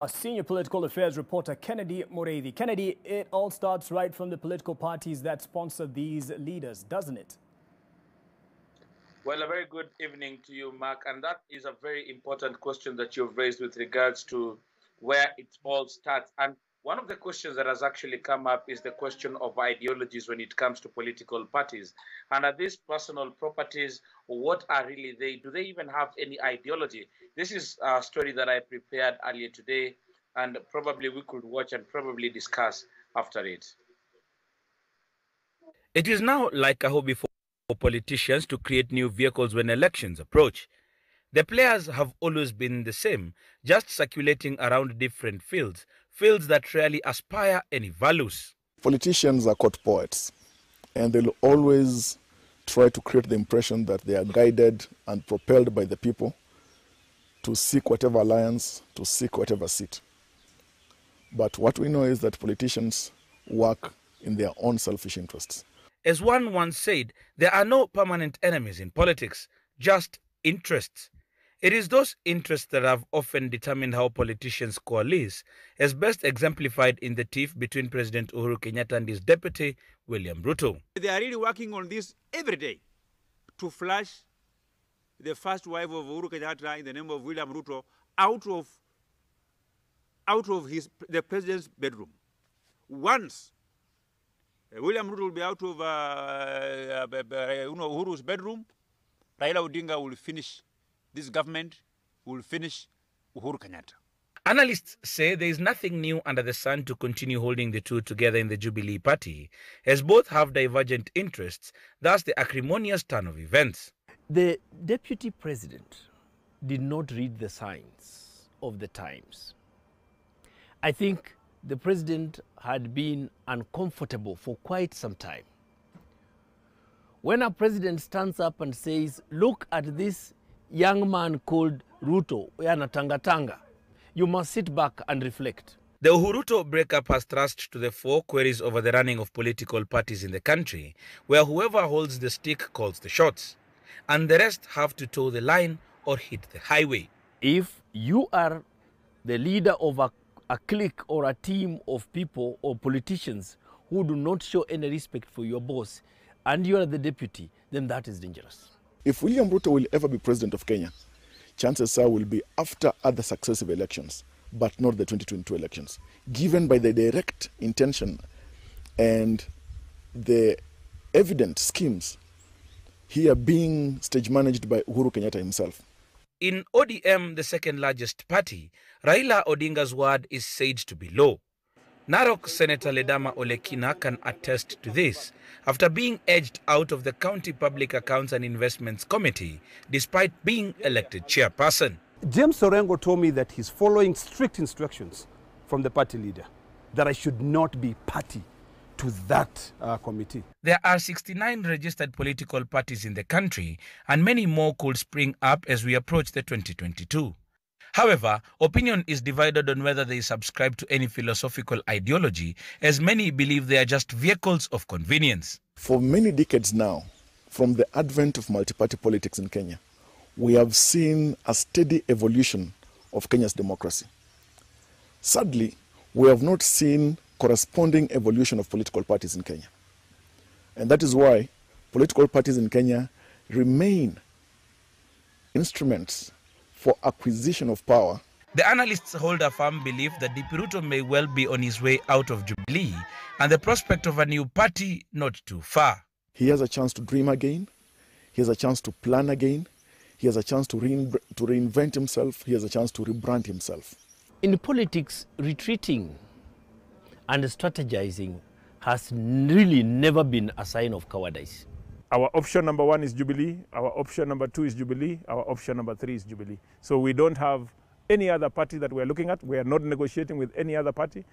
Our senior political affairs reporter Kennedy Mureithi. Kennedy, it all starts right from the political parties that sponsor these leaders, doesn't it? Well, a very good evening to you, Mark. And that is a very important question that you've raised with regards to where it all starts. And one of the questions that has actually come up is the question of ideologies when it comes to political parties. And are these personal properties, what are really they? Do they even have any ideology? This is a story that I prepared earlier today, and probably we could watch and probably discuss after it. It is now like a hobby for politicians to create new vehicles when elections approach. The players have always been the same, just circulating around different fields that rarely aspire any values. Politicians are court poets, and they'll always try to create the impression that they are guided and propelled by the people to seek whatever alliance, to seek whatever seat. But what we know is that politicians work in their own selfish interests. As one once said, there are no permanent enemies in politics, just interests. It is those interests that have often determined how politicians coalesce, as best exemplified in the tiff between President Uhuru Kenyatta and his deputy, William Ruto. They are really working on this every day to flush the first wife of Uhuru Kenyatta in the name of William Ruto out of the president's bedroom. Once William Ruto will be out of Uhuru's bedroom, Raila Odinga will finish this government, will finish Uhuru Kenyatta. Analysts say there is nothing new under the sun to continue holding the two together in the Jubilee Party, as both have divergent interests, thus the acrimonious turn of events. The deputy president did not read the signs of the times. I think the president had been uncomfortable for quite some time. When a president stands up and says, look at this young man called Ruto, Tanga, you must sit back and reflect. The Uhuru-Ruto breakup has thrust to the fore queries over the running of political parties in the country, where whoever holds the stick calls the shots, and the rest have to toe the line or hit the highway. If you are the leader of a clique or a team of people or politicians who do not show any respect for your boss, and you are the deputy, then that is dangerous. If William Ruto will ever be president of Kenya, chances are will be after other successive elections, but not the 2022 elections, given by the direct intention and the evident schemes here being stage managed by Uhuru Kenyatta himself. In ODM, the second largest party, Raila Odinga's word is said to be low. Narok Senator Ledama Olekina can attest to this after being edged out of the County Public Accounts and Investments Committee despite being elected chairperson. James Orengo told me that he's following strict instructions from the party leader, that I should not be party to that committee. There are 69 registered political parties in the country, and many more could spring up as we approach the 2022. However, opinion is divided on whether they subscribe to any philosophical ideology, as many believe they are just vehicles of convenience. For many decades now, from the advent of multi-party politics in Kenya, we have seen a steady evolution of Kenya's democracy. Sadly, we have not seen corresponding evolution of political parties in Kenya. And that is why political parties in Kenya remain instruments for acquisition of power. The analysts hold a firm belief that Ruto may well be on his way out of Jubilee and the prospect of a new party not too far. He has a chance to dream again. He has a chance to plan again. He has a chance to reinvent himself. He has a chance to rebrand himself. In politics, retreating and strategizing has really never been a sign of cowardice. Our option number 1 is Jubilee, our option number 2 is Jubilee, our option number 3 is Jubilee. So we don't have any other party that we're looking at. We are not negotiating with any other party.